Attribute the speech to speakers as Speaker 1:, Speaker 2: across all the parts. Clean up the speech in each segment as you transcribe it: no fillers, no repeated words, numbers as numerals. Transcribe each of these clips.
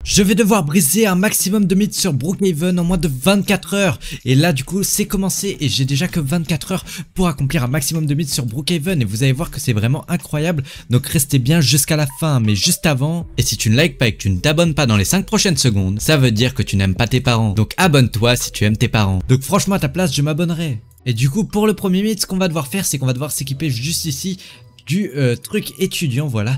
Speaker 1: Je vais devoir briser un maximum de mythes sur Brookhaven en moins de 24 heures. Et là du coup c'est commencé et j'ai déjà que 24 heures pour accomplir un maximum de mythes sur Brookhaven. Et vous allez voir que c'est vraiment incroyable. Donc restez bien jusqu'à la fin. Mais juste avant, et si tu ne likes pas et que tu ne t'abonnes pas dans les 5 prochaines secondes, ça veut dire que tu n'aimes pas tes parents. Donc abonne-toi si tu aimes tes parents. Donc franchement à ta place je m'abonnerai. Et du coup pour le premier mythe, ce qu'on va devoir faire, c'est qu'on va devoir s'équiper juste ici du truc étudiant, voilà,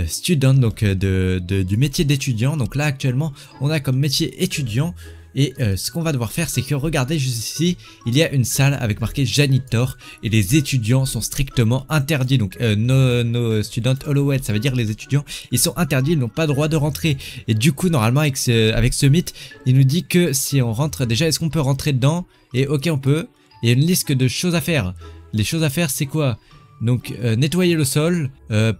Speaker 1: student, donc du métier d'étudiant. Donc là actuellement on a comme métier étudiant. Et ce qu'on va devoir faire, c'est que regardez juste ici, il y a une salle avec marqué janitor et les étudiants sont strictement interdits. Donc no student allowed, ça veut dire les étudiants, ils sont interdits, ils n'ont pas le droit de rentrer. Et du coup normalement avec ce mythe, il nous dit que si on rentre, déjà est-ce qu'on peut rentrer dedans? Et ok on peut, il y a une liste de choses à faire. Les choses à faire c'est quoi? Donc nettoyer le sol,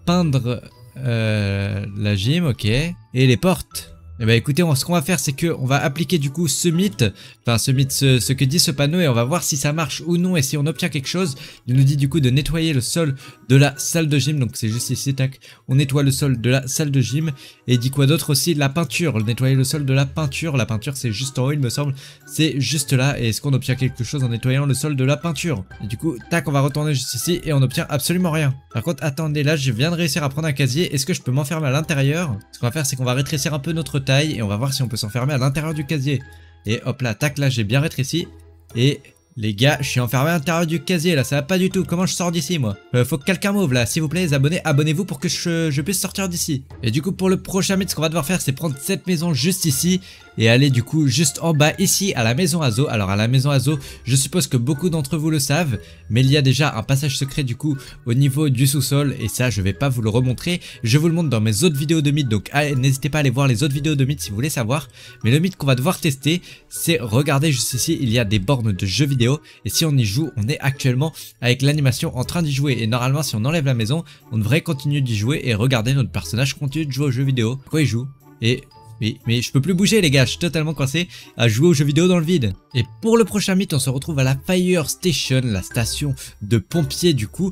Speaker 1: peindre la gym, ok, et les portes. Et bah écoutez, ce qu'on va faire c'est que on va appliquer du coup ce mythe, enfin ce que dit ce panneau, et on va voir si ça marche ou non et si on obtient quelque chose. Il nous dit du coup de nettoyer le sol de la salle de gym, donc c'est juste ici, tac, on nettoie le sol de la salle de gym. Et il dit quoi d'autre aussi? La peinture, nettoyer le sol de la peinture c'est juste en haut il me semble, c'est juste là. Et est-ce qu'on obtient quelque chose en nettoyant le sol de la peinture? Et du coup, tac, on va retourner juste ici et on obtient absolument rien. Par contre, attendez, là je viens de réussir à prendre un casier, est-ce que je peux m'enfermer à l'intérieur? Ce qu'on va faire c'est qu'on va rétrécir un peu notre taille et on va voir si on peut s'enfermer à l'intérieur du casier. Et hop là, tac, là j'ai bien rétréci. Et les gars, je suis enfermé à l'intérieur du casier là, ça va pas du tout. Comment je sors d'ici moi? Faut que quelqu'un m'ouvre là, s'il vous plaît les abonnés, abonnez-vous pour que je puisse sortir d'ici. Et du coup pour le prochain mythe, ce qu'on va devoir faire c'est prendre cette maison juste ici et aller du coup juste en bas ici à la maison Azo. Alors à la maison Azo, je suppose que beaucoup d'entre vous le savent, mais il y a déjà un passage secret du coup au niveau du sous-sol et ça je vais pas vous le remontrer, je vous le montre dans mes autres vidéos de mythes. Donc n'hésitez pas à aller voir les autres vidéos de mythes si vous voulez savoir. Mais le mythe qu'on va devoir tester, c'est regardez juste ici, il y a des bornes de jeux vidéo et si on y joue, on est actuellement avec l'animation en train d'y jouer. Et normalement si on enlève la maison, on devrait continuer d'y jouer et regardez notre personnage continue de jouer aux jeux vidéo. Quoi il joue? Et mais je peux plus bouger les gars, je suis totalement coincé à jouer aux jeux vidéo dans le vide. Et pour le prochain mythe, on se retrouve à la Fire Station, la station de pompiers du coup,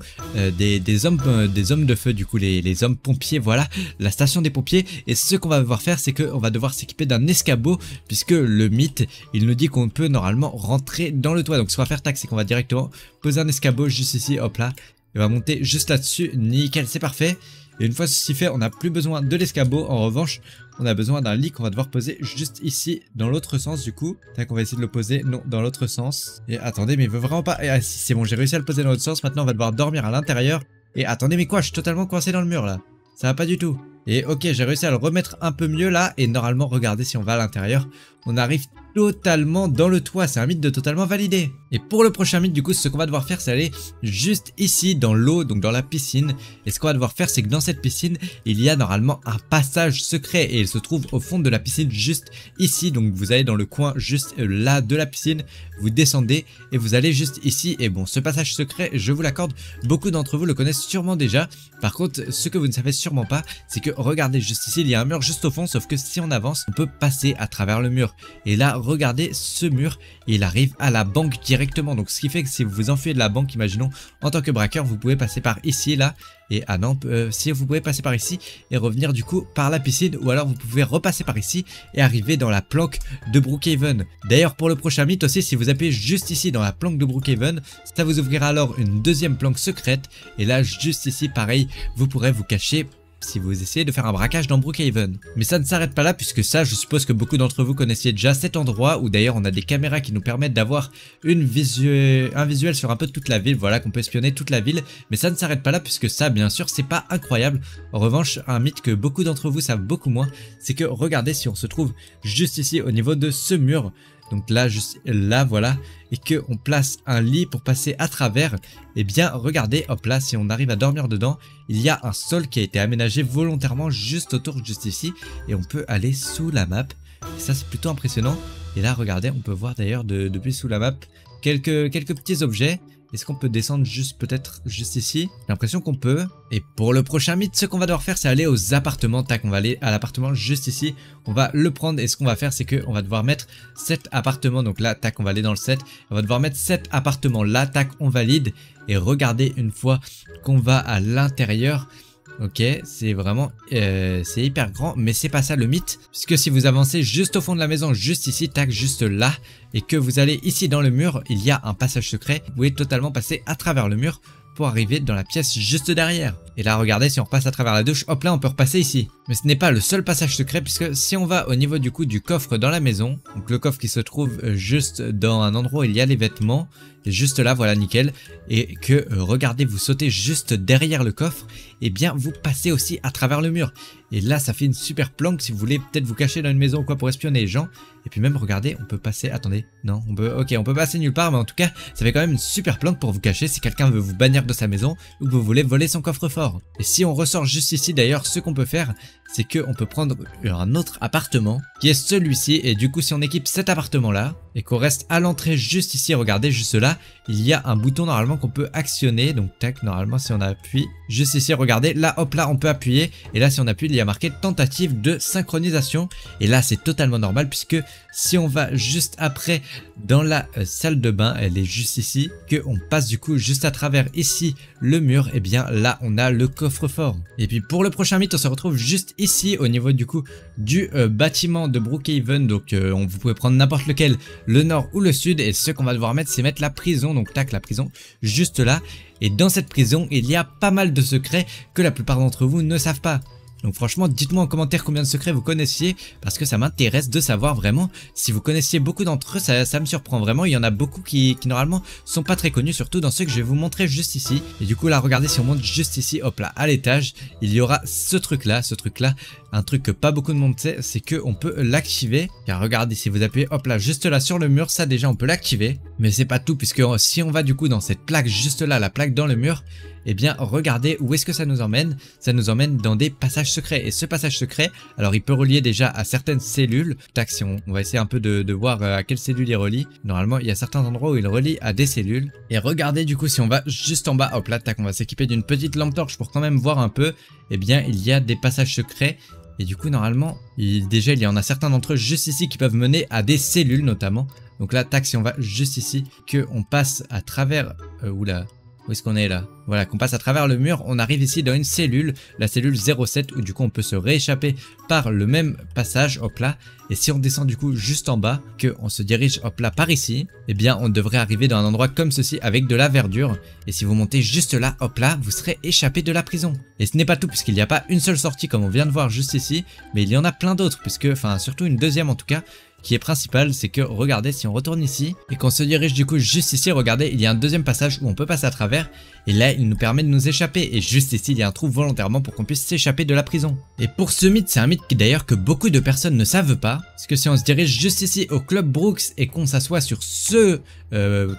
Speaker 1: des hommes de feu du coup, les hommes pompiers, voilà, la station des pompiers. Et ce qu'on va devoir faire, c'est qu'on va devoir s'équiper d'un escabeau, puisque le mythe, il nous dit qu'on peut normalement rentrer dans le toit. Donc ce qu'on va faire, tac, c'est qu'on va directement poser un escabeau juste ici, hop là, et on va monter juste là-dessus, nickel, c'est parfait. Et une fois ceci fait, on n'a plus besoin de l'escabeau. En revanche, on a besoin d'un lit qu'on va devoir poser juste ici, dans l'autre sens du coup. Tac, on va essayer de le poser, non, dans l'autre sens. Et attendez, mais il veut vraiment pas... Ah si, c'est bon, j'ai réussi à le poser dans l'autre sens. Maintenant, on va devoir dormir à l'intérieur. Et attendez, mais quoi, je suis totalement coincé dans le mur là. Ça va pas du tout. Et ok, j'ai réussi à le remettre un peu mieux là. Et normalement, regardez, si on va à l'intérieur, on arrive totalement dans le toit. C'est un mythe de totalement validé. Et pour le prochain mythe, du coup, ce qu'on va devoir faire, c'est aller juste ici dans l'eau, donc dans la piscine. Et ce qu'on va devoir faire, c'est que dans cette piscine, il y a normalement un passage secret. Et il se trouve au fond de la piscine, juste ici. Donc vous allez dans le coin juste là de la piscine. Vous descendez et vous allez juste ici. Et bon, ce passage secret, je vous l'accorde, beaucoup d'entre vous le connaissent sûrement déjà. Par contre, ce que vous ne savez sûrement pas, c'est que regardez juste ici, il y a un mur juste au fond. Sauf que si on avance, on peut passer à travers le mur. Et là, regardez ce mur, il arrive à la banque directement. Donc ce qui fait que si vous vous enfuyez de la banque, imaginons en tant que braqueur, vous pouvez passer par ici, là. Et ah non, si vous pouvez passer par ici et revenir du coup par la piscine, ou alors vous pouvez repasser par ici et arriver dans la planque de Brookhaven. D'ailleurs pour le prochain mythe aussi, si vous appuyez juste ici dans la planque de Brookhaven, ça vous ouvrira alors une deuxième planque secrète. Et là juste ici pareil, vous pourrez vous cacher si vous essayez de faire un braquage dans Brookhaven. Mais ça ne s'arrête pas là, puisque ça, je suppose que beaucoup d'entre vous connaissiez déjà cet endroit où d'ailleurs on a des caméras qui nous permettent d'avoir un visuel sur un peu toute la ville, voilà, qu'on peut espionner toute la ville. Mais ça ne s'arrête pas là, puisque ça, bien sûr, c'est pas incroyable. En revanche, un mythe que beaucoup d'entre vous savent beaucoup moins, c'est que regardez, si on se trouve juste ici au niveau de ce mur, donc là, juste là, voilà, et que on place un lit pour passer à travers, et bien regardez, hop là, si on arrive à dormir dedans, il y a un sol qui a été aménagé volontairement juste autour, juste ici, et on peut aller sous la map. Et ça c'est plutôt impressionnant. Et là regardez, on peut voir d'ailleurs depuis sous la map quelques petits objets. Est-ce qu'on peut descendre juste peut-être juste ici? J'ai l'impression qu'on peut. Et pour le prochain mythe, ce qu'on va devoir faire, c'est aller aux appartements. Tac, on va aller à l'appartement juste ici. On va le prendre et ce qu'on va faire, c'est qu'on va devoir mettre 7 appartements. Donc là, tac, on va aller dans le 7. On va devoir mettre 7 appartements là, tac, on valide. Et regardez, une fois qu'on va à l'intérieur, Ok, c'est vraiment, c'est hyper grand, mais c'est pas ça le mythe, puisque si vous avancez juste au fond de la maison, juste ici, tac, juste là, et que vous allez ici dans le mur, il y a un passage secret, vous pouvez totalement passer à travers le mur pour arriver dans la pièce juste derrière. Et là, regardez, si on repasse à travers la douche, hop là, on peut repasser ici. Mais ce n'est pas le seul passage secret, puisque si on va au niveau du coup du coffre dans la maison, donc le coffre qui se trouve juste dans un endroit où il y a les vêtements, et juste là, voilà, nickel, et que, regardez, vous sautez juste derrière le coffre, et bien, vous passez aussi à travers le mur. Et là, ça fait une super planque si vous voulez peut-être vous cacher dans une maison ou quoi pour espionner les gens. Et puis même, regardez, on peut passer, attendez, non, on peut, ok, on peut passer nulle part, mais en tout cas, ça fait quand même une super planque pour vous cacher si quelqu'un veut vous bannir de sa maison ou que vous voulez voler son coffre-fort. Et si on ressort juste ici, d'ailleurs, ce qu'on peut faire, c'est qu'on peut prendre un autre appartement, qui est celui-ci, et du coup, si on équipe cet appartement-là, et qu'on reste à l'entrée juste ici, regardez, juste là, il y a un bouton normalement qu'on peut actionner, donc tac, normalement, si on appuie juste ici, regardez, là, hop là, on peut appuyer, et là, si on appuie, il y a marqué tentative de synchronisation, et là, c'est totalement normal, puisque si on va juste après dans la salle de bain, elle est juste ici, qu'on passe du coup juste à travers ici le mur, et bien là, on a le coffre-fort. Et puis pour le prochain mythe, on se retrouve juste ici, au niveau du coup du bâtiment de Brookhaven, donc vous pouvez prendre n'importe lequel, le nord ou le sud, et ce qu'on va devoir mettre, c'est mettre la prison, donc tac, la prison, juste là. Et dans cette prison, il y a pas mal de secrets que la plupart d'entre vous ne savent pas. Donc franchement, dites-moi en commentaire combien de secrets vous connaissiez, parce que ça m'intéresse de savoir vraiment si vous connaissiez beaucoup d'entre eux, ça me surprend vraiment. Il y en a beaucoup qui normalement sont pas très connus, surtout dans ceux que je vais vous montrer juste ici. Et du coup là, regardez, si on monte juste ici, hop là, à l'étage, il y aura ce truc là, un truc que pas beaucoup de monde sait, c'est que on peut l'activer. Car regardez, si vous appuyez hop là, juste là sur le mur, ça déjà on peut l'activer. Mais c'est pas tout, puisque si on va du coup dans cette plaque juste là, la plaque dans le mur, eh bien regardez où est-ce que ça nous emmène. Ça nous emmène dans des passages secrets. Et ce passage secret, alors il peut relier déjà à certaines cellules. Tac, si on va essayer un peu de voir à quelle cellule il relie. Normalement il y a certains endroits où il relie à des cellules. Et regardez du coup, si on va juste en bas, hop là, tac, on va s'équiper d'une petite lampe torche pour quand même voir un peu. Eh bien il y a des passages secrets. Et du coup normalement, déjà il y en a certains d'entre eux juste ici qui peuvent mener à des cellules notamment. Donc là, tac, si on va juste ici, qu'on passe à travers... oula, où est-ce qu'on est là? Voilà, qu'on passe à travers le mur, on arrive ici dans une cellule, la cellule 07, où du coup on peut se rééchapper par le même passage, hop là. Et si on descend du coup juste en bas, qu'on se dirige hop là par ici, eh bien on devrait arriver dans un endroit comme ceci avec de la verdure. Et si vous montez juste là, hop là, vous serez échappé de la prison. Et ce n'est pas tout, puisqu'il n'y a pas une seule sortie comme on vient de voir juste ici, mais il y en a plein d'autres, puisque, enfin surtout une deuxième en tout cas, qui est principal, c'est que regardez, si on retourne ici et qu'on se dirige du coup juste ici, regardez, il y a un deuxième passage où on peut passer à travers et là il nous permet de nous échapper, et juste ici il y a un trou volontairement pour qu'on puisse s'échapper de la prison. Et pour ce mythe, c'est un mythe d'ailleurs que beaucoup de personnes ne savent pas, parce que si on se dirige juste ici au Club Brooks et qu'on s'assoit sur ce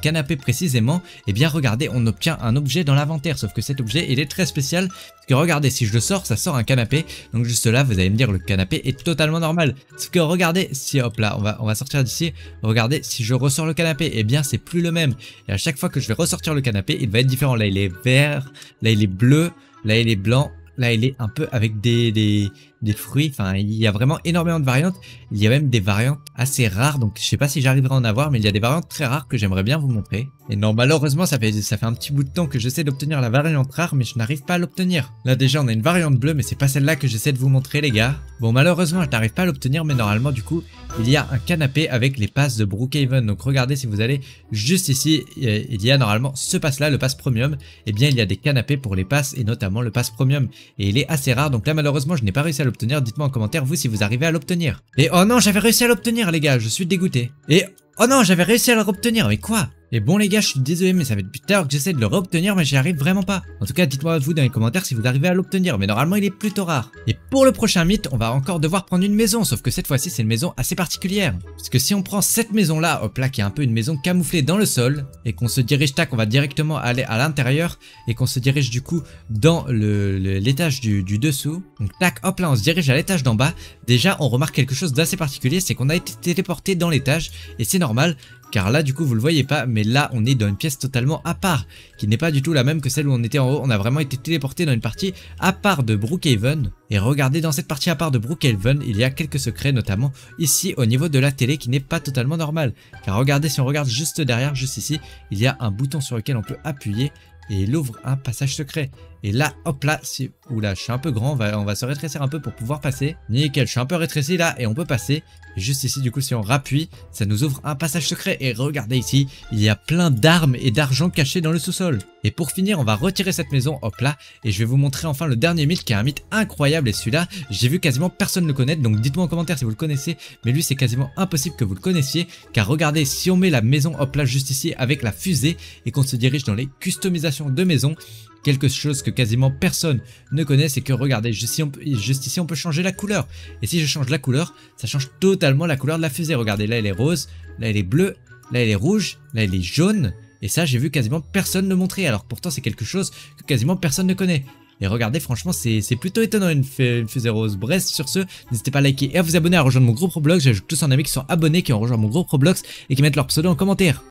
Speaker 1: canapé précisément, et bien regardez, on obtient un objet dans l'inventaire, sauf que cet objet il est très spécial, parce que regardez, si je le sors, ça sort un canapé, donc juste là vous allez me dire le canapé est totalement normal, sauf que regardez, si hop là on va sortir d'ici, regardez, si je ressors le canapé, et bien c'est plus le même, et à chaque fois que je vais ressortir le canapé il va être différent. Là il est vert, là il est bleu, là il est blanc, là il est un peu avec des fruits, enfin il y a vraiment énormément de variantes, il y a même des variantes assez rares, donc je sais pas si j'arriverai à en avoir, mais il y a des variantes très rares que j'aimerais bien vous montrer. Et non, malheureusement ça fait un petit bout de temps que j'essaie d'obtenir la variante rare, mais je n'arrive pas à l'obtenir. Là déjà on a une variante bleue, mais c'est pas celle-là que j'essaie de vous montrer les gars. Bon, malheureusement je n'arrive pas à l'obtenir, mais normalement du coup il y a un canapé avec les passes de Brookhaven. Donc regardez, si vous allez juste ici, il y a normalement ce pass là, le pass premium, et bien il y a des canapés pour les passes, et notamment le pass premium, et il est assez rare, donc là malheureusement je n'ai pas réussi à l'obtenir. Dites-moi en commentaire vous si vous arrivez à l'obtenir. Et oh non, j'avais réussi à l'obtenir les gars, je suis dégoûté. Et oh non, j'avais réussi à le obtenir, mais quoi? Et bon les gars, je suis désolé, mais ça fait depuis tout à l'heure que j'essaie de le réobtenir, mais j'y arrive vraiment pas. En tout cas, dites-moi vous dans les commentaires si vous arrivez à l'obtenir, mais normalement il est plutôt rare. Et pour le prochain mythe, on va encore devoir prendre une maison, sauf que cette fois-ci c'est une maison assez particulière. Parce que si on prend cette maison là, hop là, qui est un peu une maison camouflée dans le sol, et qu'on se dirige, tac, on va directement aller à l'intérieur, et qu'on se dirige du coup dans l'étage du dessous. Donc tac, hop là, on se dirige à l'étage d'en bas. Déjà on remarque quelque chose d'assez particulier, c'est qu'on a été téléporté dans l'étage, et c'est normal. Car là du coup vous le voyez pas, mais là on est dans une pièce totalement à part, qui n'est pas du tout la même que celle où on était en haut. On a vraiment été téléporté dans une partie à part de Brookhaven. Et regardez, dans cette partie à part de Brookhaven, il y a quelques secrets, notamment ici au niveau de la télé, qui n'est pas totalement normal. Car regardez, si on regarde juste derrière, juste ici, il y a un bouton sur lequel on peut appuyer et il ouvre un passage secret. Et là, hop là, si... Oula, je suis un peu grand, on va se rétrécir un peu pour pouvoir passer. Nickel, je suis un peu rétréci là et on peut passer. Et juste ici, du coup, si on rappuie, ça nous ouvre un passage secret. Et regardez ici, il y a plein d'armes et d'argent cachés dans le sous-sol. Et pour finir, on va retirer cette maison, hop là. Et je vais vous montrer enfin le dernier mythe qui est un mythe incroyable. Et celui-là, j'ai vu quasiment personne le connaître. Donc dites-moi en commentaire si vous le connaissez. Mais lui, c'est quasiment impossible que vous le connaissiez. Car regardez, si on met la maison, hop là, juste ici avec la fusée et qu'on se dirige dans les customisations de maison, quelque chose que quasiment personne ne connaît, c'est que regardez, juste ici on peut changer la couleur. Et si je change la couleur, ça change totalement la couleur de la fusée. Regardez, là elle est rose, là elle est bleue, là elle est rouge, là elle est jaune. Et ça, j'ai vu quasiment personne le montrer, alors pourtant c'est quelque chose que quasiment personne ne connaît. Et regardez, franchement, c'est plutôt étonnant une fusée rose. Bref, sur ce, n'hésitez pas à liker et à vous abonner, à rejoindre mon groupe Roblox. J'ajoute tous en amis qui sont abonnés, qui ont rejoint mon groupe Roblox et qui mettent leur pseudo en commentaire.